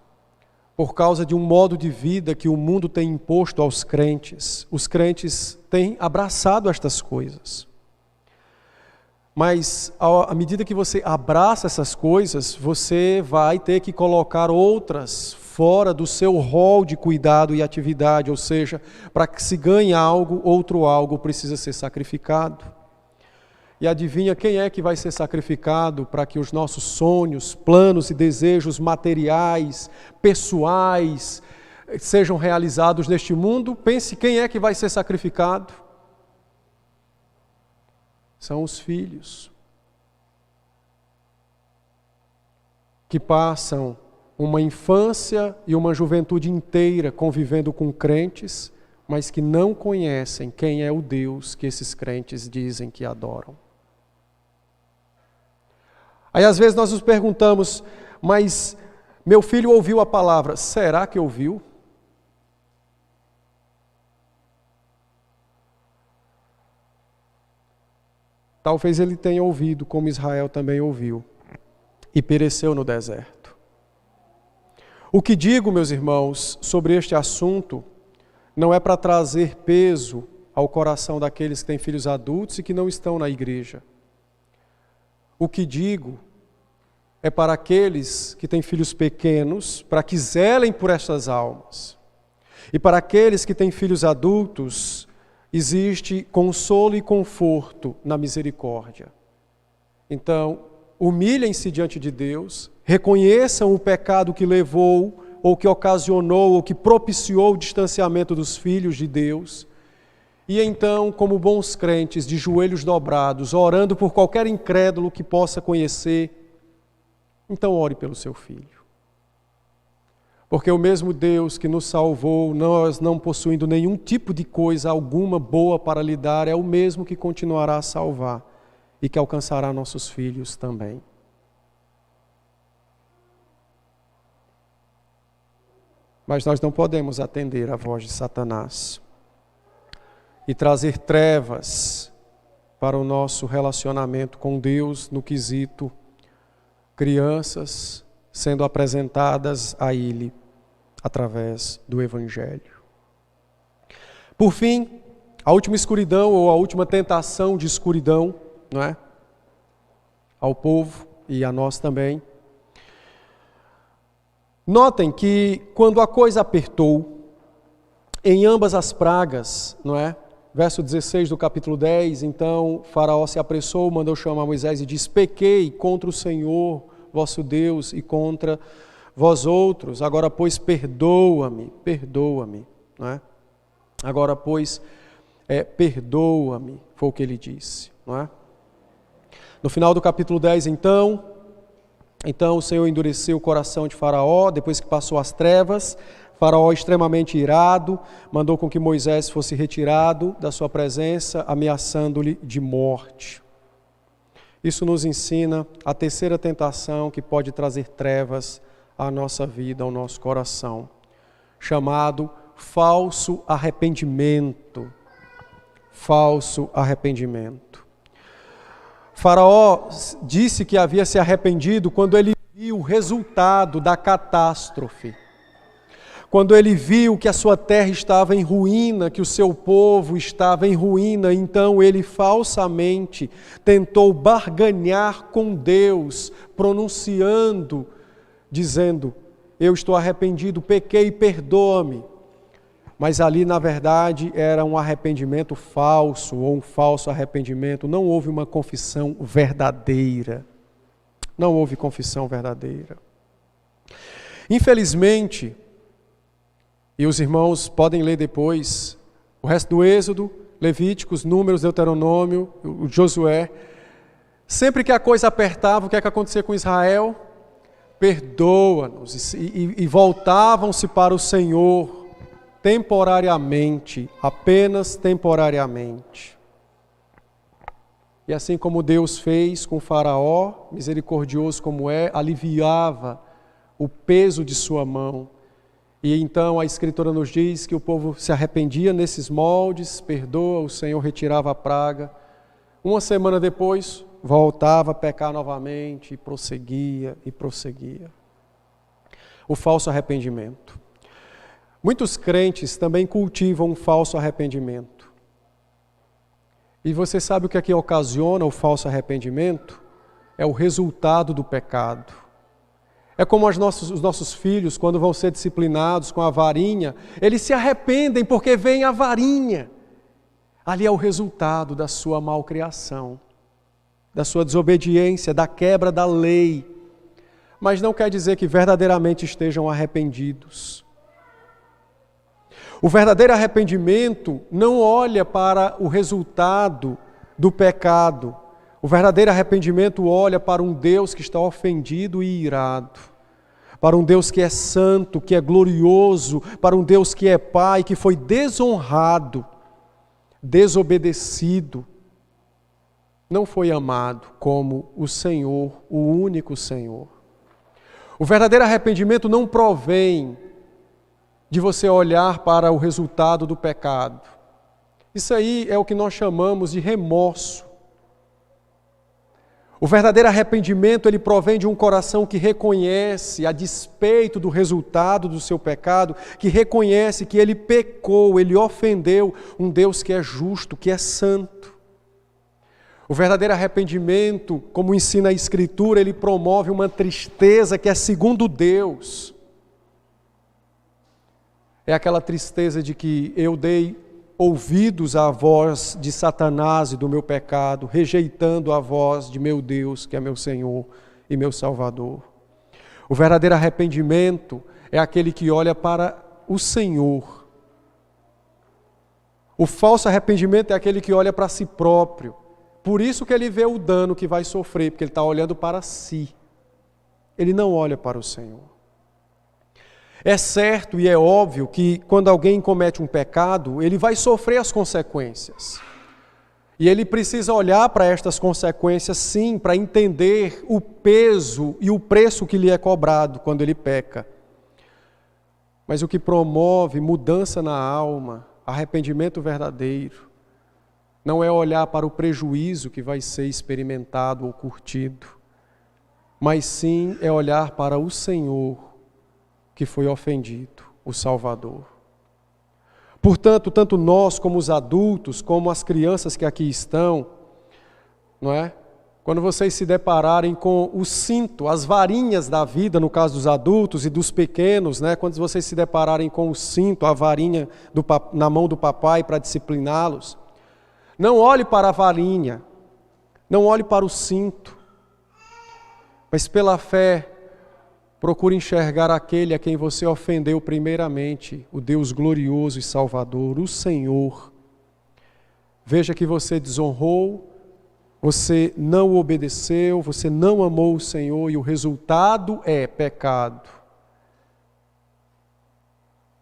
por causa de um modo de vida que o mundo tem imposto aos crentes, os crentes têm abraçado estas coisas. Mas à medida que você abraça essas coisas, você vai ter que colocar outras fora do seu rol de cuidado e atividade, ou seja, para que se ganhe algo, outro algo precisa ser sacrificado. E adivinha quem é que vai ser sacrificado para que os nossos sonhos, planos e desejos materiais, pessoais, sejam realizados neste mundo? Pense quem é que vai ser sacrificado. São os filhos, que passam uma infância e uma juventude inteira convivendo com crentes, mas que não conhecem quem é o Deus que esses crentes dizem que adoram. Aí às vezes nós nos perguntamos, mas meu filho ouviu a palavra, será que ouviu? Talvez ele tenha ouvido, como Israel também ouviu, e pereceu no deserto. O que digo, meus irmãos, sobre este assunto, não é para trazer peso ao coração daqueles que têm filhos adultos e que não estão na igreja. O que digo é para aqueles que têm filhos pequenos, para que zelem por estas almas. E para aqueles que têm filhos adultos, existe consolo e conforto na misericórdia. Então, humilhem-se diante de Deus, reconheçam o pecado que levou, ou que ocasionou, ou que propiciou o distanciamento dos filhos de Deus, e então, como bons crentes, de joelhos dobrados, orando por qualquer incrédulo que possa conhecer, então ore pelo seu filho. Porque o mesmo Deus que nos salvou, nós não possuindo nenhum tipo de coisa alguma boa para lhe dar, é o mesmo que continuará a salvar e que alcançará nossos filhos também. Mas nós não podemos atender à voz de Satanás e trazer trevas para o nosso relacionamento com Deus no quesito crianças sendo apresentadas a Ele através do Evangelho. Por fim, a última escuridão ou a última tentação de escuridão, não é? Ao povo e a nós também. Notem que quando a coisa apertou, em ambas as pragas, não é? Verso 16 do capítulo 10, então Faraó se apressou, mandou chamar Moisés e disse: pequei contra o Senhor, vosso Deus, e contra vós outros, agora pois perdoa-me, não é? Agora pois perdoa-me, foi o que ele disse, não é? No final do capítulo 10, então o Senhor endureceu o coração de Faraó, depois que passou as trevas. Faraó, extremamente irado, mandou com que Moisés fosse retirado da sua presença, ameaçando-lhe de morte. Isso nos ensina a terceira tentação que pode trazer trevas à nossa vida, ao nosso coração, chamado falso arrependimento. Falso arrependimento. Faraó disse que havia se arrependido quando ele viu o resultado da catástrofe. Quando ele viu que a sua terra estava em ruína, que o seu povo estava em ruína, então ele falsamente tentou barganhar com Deus, pronunciando, dizendo: eu estou arrependido, pequei, perdoa-me. Mas ali, na verdade, era um arrependimento falso, ou um falso arrependimento. Não houve uma confissão verdadeira. Não houve confissão verdadeira. Infelizmente, e os irmãos podem ler depois, o resto do Êxodo, Levíticos, Números, Deuteronômio, o Josué. Sempre que a coisa apertava, o que é que acontecia com Israel? Perdoa-nos. E voltavam-se para o Senhor temporariamente, apenas temporariamente. E assim como Deus fez com Faraó, misericordioso como é, aliviava o peso de sua mão. E então a Escritura nos diz que o povo se arrependia nesses moldes, perdoa, o Senhor retirava a praga. Uma semana depois, voltava a pecar novamente e prosseguia. O falso arrependimento. Muitos crentes também cultivam um falso arrependimento. E você sabe o que é que ocasiona o falso arrependimento? É o resultado do pecado. É como os nossos filhos, quando vão ser disciplinados com a varinha, eles se arrependem porque vem a varinha. Ali é o resultado da sua malcriação, da sua desobediência, da quebra da lei. Mas não quer dizer que verdadeiramente estejam arrependidos. O verdadeiro arrependimento não olha para o resultado do pecado. O verdadeiro arrependimento olha para um Deus que está ofendido e irado, para um Deus que é santo, que é glorioso, para um Deus que é Pai, que foi desonrado, desobedecido, não foi amado como o Senhor, o único Senhor. O verdadeiro arrependimento não provém de você olhar para o resultado do pecado. Isso aí é o que nós chamamos de remorso. O verdadeiro arrependimento, ele provém de um coração que reconhece, a despeito do resultado do seu pecado, que reconhece que ele pecou, ele ofendeu um Deus que é justo, que é santo. O verdadeiro arrependimento, como ensina a Escritura, ele promove uma tristeza que é segundo Deus. É aquela tristeza de que eu dei ouvidos à voz de Satanás e do meu pecado, rejeitando a voz de meu Deus, que é meu Senhor e meu Salvador. O verdadeiro arrependimento é aquele que olha para o Senhor. O falso arrependimento é aquele que olha para si próprio. Por isso que ele vê o dano que vai sofrer, porque ele está olhando para si. Ele não olha para o Senhor. É certo e é óbvio que quando alguém comete um pecado, ele vai sofrer as consequências. E ele precisa olhar para estas consequências, sim, para entender o peso e o preço que lhe é cobrado quando ele peca. Mas o que promove mudança na alma, arrependimento verdadeiro, não é olhar para o prejuízo que vai ser experimentado ou curtido, mas sim é olhar para o Senhor, que foi ofendido, o Salvador. Portanto, tanto nós como os adultos, como as crianças que aqui estão, não é? Quando vocês se depararem com o cinto, as varinhas da vida, no caso dos adultos e dos pequenos, né? Quando vocês se depararem com o cinto, a varinha na mão do papai para discipliná-los, não olhe para a varinha, não olhe para o cinto, mas pela fé, procure enxergar aquele a quem você ofendeu primeiramente, o Deus glorioso e salvador, o Senhor. Veja que você desonrou, você não obedeceu, você não amou o Senhor e o resultado é pecado.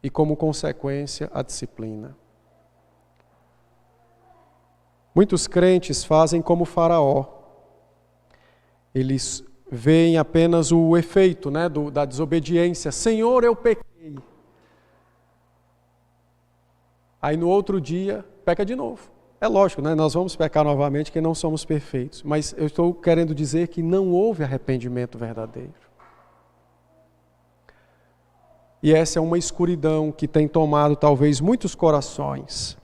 E como consequência, a disciplina. Muitos crentes fazem como Faraó. Eles veem apenas o efeito, né, da desobediência. Senhor, eu pequei. Aí no outro dia, peca de novo. É lógico, né? Nós vamos pecar novamente, que não somos perfeitos. Mas eu estou querendo dizer que não houve arrependimento verdadeiro. E essa é uma escuridão que tem tomado talvez muitos corações.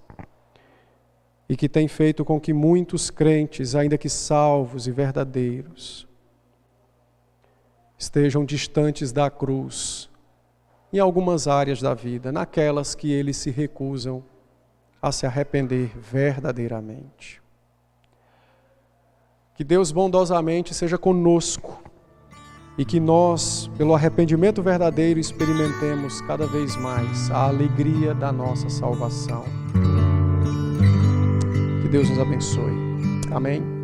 E que tem feito com que muitos crentes, ainda que salvos e verdadeiros, estejam distantes da cruz, em algumas áreas da vida, naquelas que eles se recusam a se arrepender verdadeiramente. Que Deus bondosamente seja conosco e que nós, pelo arrependimento verdadeiro, experimentemos cada vez mais a alegria da nossa salvação. Que Deus nos abençoe. Amém.